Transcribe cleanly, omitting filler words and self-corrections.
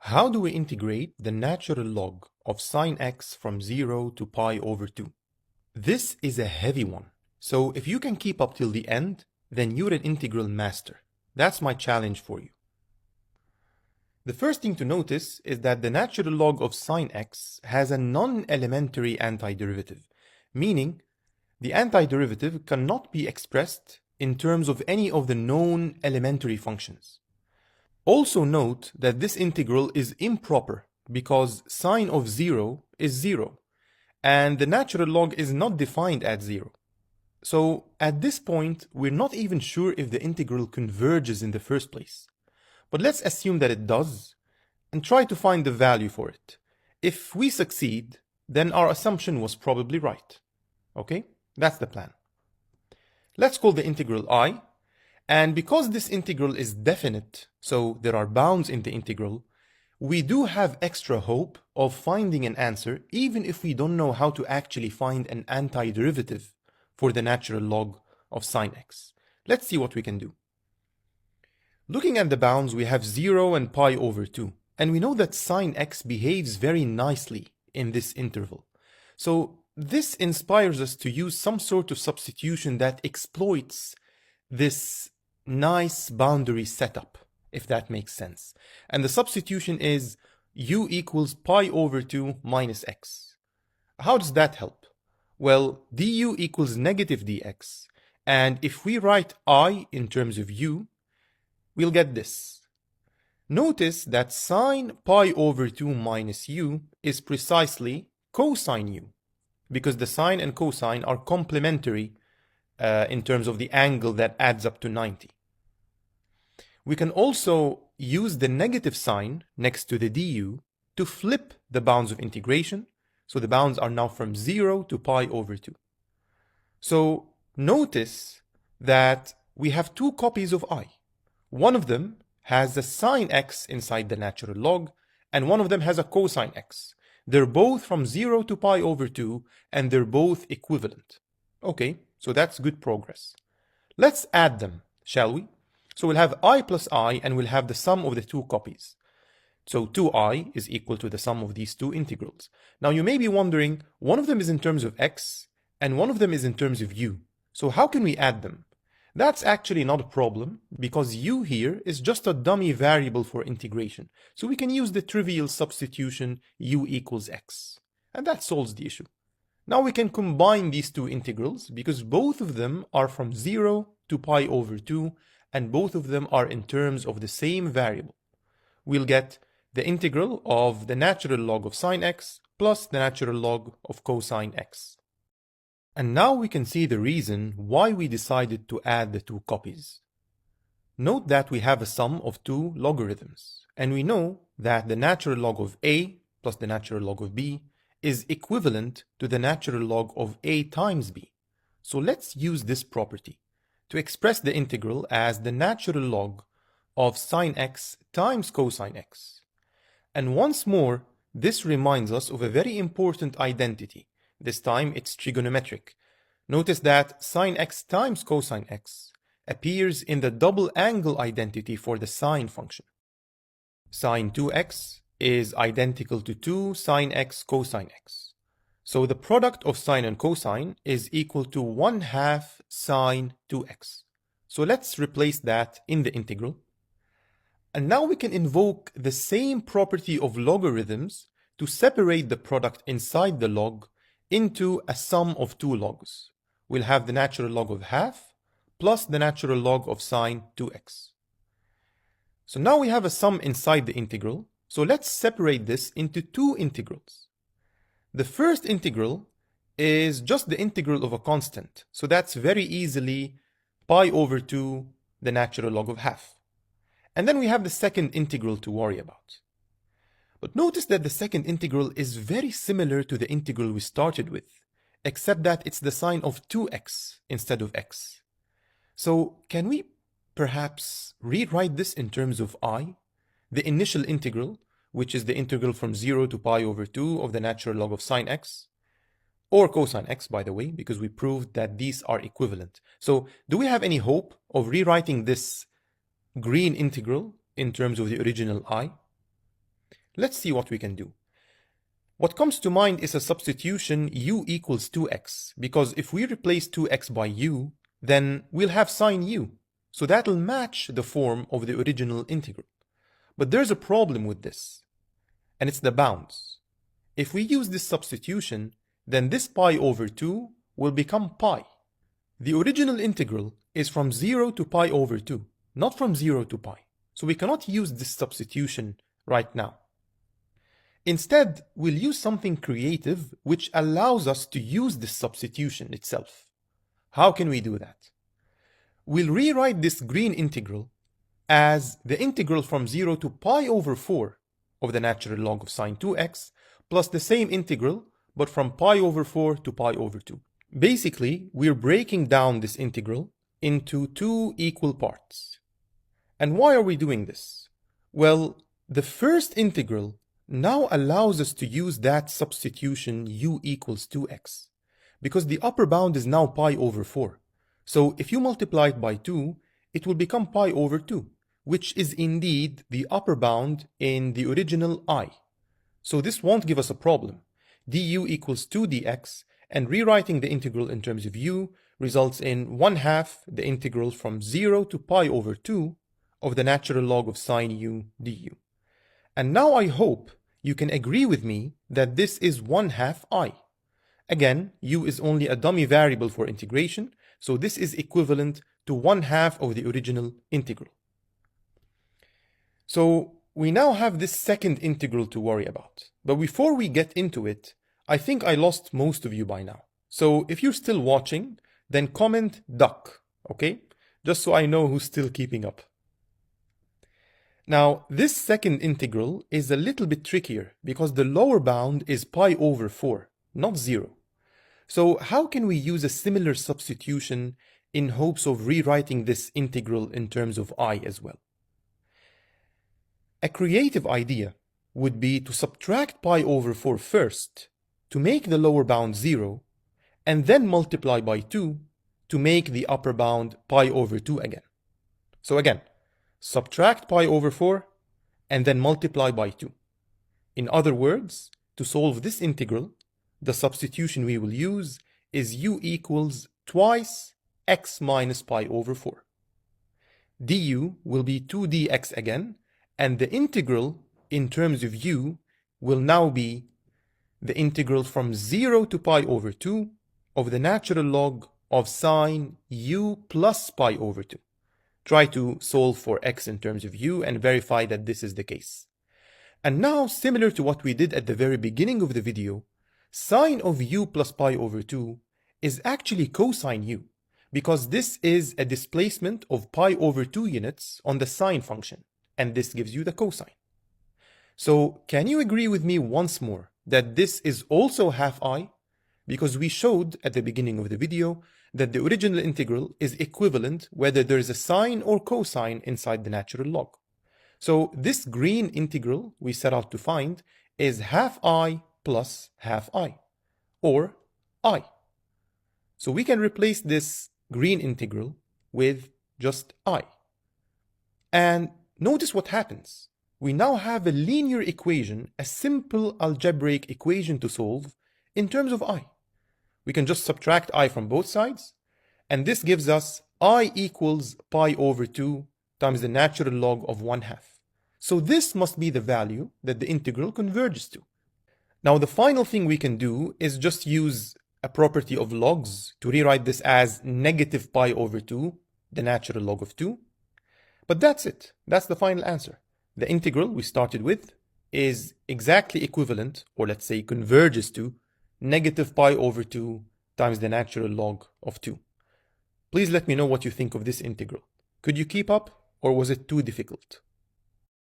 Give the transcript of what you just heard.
How do we integrate the natural log of sine x from 0 to pi over 2? This is a heavy one, so if you can keep up till the end, then you're an integral master. That's my challenge for you. The first thing to notice is that the natural log of sine x has a non-elementary antiderivative, meaning the antiderivative cannot be expressed in terms of any of the known elementary functions. Also note that this integral is improper because sine of 0 is 0, and the natural log is not defined at 0. So at this point, we're not even sure if the integral converges in the first place. But let's assume that it does, and try to find the value for it. If we succeed, then our assumption was probably right. Okay? That's the plan. Let's call the integral I. And because this integral is definite, so there are bounds in the integral, we do have extra hope of finding an answer even if we don't know how to actually find an antiderivative for the natural log of sine x. Let's see what we can do. Looking at the bounds, we have 0 and pi over 2, and we know that sine x behaves very nicely in this interval. So this inspires us to use some sort of substitution that exploits this nice boundary setup, if that makes sense. And the substitution is u equals pi over 2 minus x. How does that help? Well, du equals negative dx, and if we write I in terms of u, we'll get this. Notice that sine pi over 2 minus u is precisely cosine u, because the sine and cosine are complementary in terms of the angle that adds up to 90. We can also use the negative sign next to the du to flip the bounds of integration, so the bounds are now from 0 to pi over 2. So notice that we have two copies of I. One of them has the sine x inside the natural log, and one of them has a cosine x. They're both from 0 to pi over 2, and they're both equivalent. Okay, so that's good progress. Let's add them, shall we? So we'll have I plus I, and we'll have the sum of the two copies. So 2i is equal to the sum of these two integrals. Now you may be wondering, one of them is in terms of x, and one of them is in terms of u. So how can we add them? That's actually not a problem, because u here is just a dummy variable for integration. So we can use the trivial substitution u equals x. And that solves the issue. Now we can combine these two integrals, because both of them are from 0 to pi over 2, and both of them are in terms of the same variable. We'll get the integral of the natural log of sine x plus the natural log of cosine x. And now we can see the reason why we decided to add the two copies. Note that we have a sum of two logarithms, and we know that the natural log of a plus the natural log of b is equivalent to the natural log of a times b. So let's use this property to express the integral as the natural log of sine x times cosine x. And once more, this reminds us of a very important identity. This time it's trigonometric. Notice that sine x times cosine x appears in the double angle identity for the sine function. Sine 2x is identical to 2 sine x cosine x. So the product of sine and cosine is equal to 1/2 sine 2x. So let's replace that in the integral. And now we can invoke the same property of logarithms to separate the product inside the log into a sum of two logs. We'll have the natural log of half plus the natural log of sine 2x. So now we have a sum inside the integral, so let's separate this into two integrals. The first integral is just the integral of a constant, so that's very easily pi over 2 the natural log of half. And then we have the second integral to worry about. But notice that the second integral is very similar to the integral we started with, except that it's the sign of 2x instead of x. So can we perhaps rewrite this in terms of I, the initial integral, which is the integral from 0 to pi over 2 of the natural log of sine x, or cosine x, by the way, because we proved that these are equivalent. So do we have any hope of rewriting this green integral in terms of the original I? Let's see what we can do. What comes to mind is a substitution u equals 2x, because if we replace 2x by u, then we'll have sine u. So that'll match the form of the original integral. But there's a problem with this, and it's the bounds. If we use this substitution, then this pi over 2 will become pi. The original integral is from 0 to pi over 2, not from 0 to pi. So we cannot use this substitution right now. Instead, we'll use something creative which allows us to use this substitution itself. How can we do that? We'll rewrite this green integral as the integral from 0 to pi over 4 of the natural log of sine 2x plus the same integral but from pi over 4 to pi over 2. Basically, we're breaking down this integral into two equal parts. And why are we doing this? Well, the first integral now allows us to use that substitution u equals 2x, because the upper bound is now pi over 4. So if you multiply it by 2, it will become pi over 2, which is indeed the upper bound in the original I. So this won't give us a problem. du equals 2 dx, and rewriting the integral in terms of u results in 1/2 the integral from 0 to pi over 2 of the natural log of sine u du. And now I hope you can agree with me that this is 1/2 I. Again, u is only a dummy variable for integration, so this is equivalent to 1/2 of the original integral. So we now have this second integral to worry about. But before we get into it, I think I lost most of you by now. So if you're still watching, then comment duck, okay? Just so I know who's still keeping up. Now, this second integral is a little bit trickier because the lower bound is pi over 4, not 0. So how can we use a similar substitution in hopes of rewriting this integral in terms of I as well? A creative idea would be to subtract pi over 4 first to make the lower bound 0, and then multiply by 2 to make the upper bound pi over 2 again. So again, subtract pi over 4 and then multiply by 2. In other words, to solve this integral, the substitution we will use is u equals twice x minus pi over 4. du will be 2 dx again, and the integral in terms of u will now be the integral from 0 to pi over 2 of the natural log of sine u plus pi over 2. Try to solve for x in terms of u and verify that this is the case. And now, similar to what we did at the very beginning of the video, sine of u plus pi over 2 is actually cosine u, because this is a displacement of pi over 2 units on the sine function, and this gives you the cosine. So can you agree with me once more that this is also half I? Because we showed at the beginning of the video that the original integral is equivalent whether there is a sine or cosine inside the natural log. So this green integral we set out to find is half I plus half I, or I. So we can replace this green integral with just I. And notice what happens. We now have a linear equation, a simple algebraic equation to solve in terms of I. We can just subtract I from both sides, and this gives us I equals pi over 2 times the natural log of 1/2. So this must be the value that the integral converges to. Now the final thing we can do is just use a property of logs to rewrite this as negative pi over 2, the natural log of 2. But that's it. That's the final answer. The integral we started with is exactly equivalent, or let's say converges to, negative pi over 2 times the natural log of 2. Please let me know what you think of this integral. Could you keep up, or was it too difficult?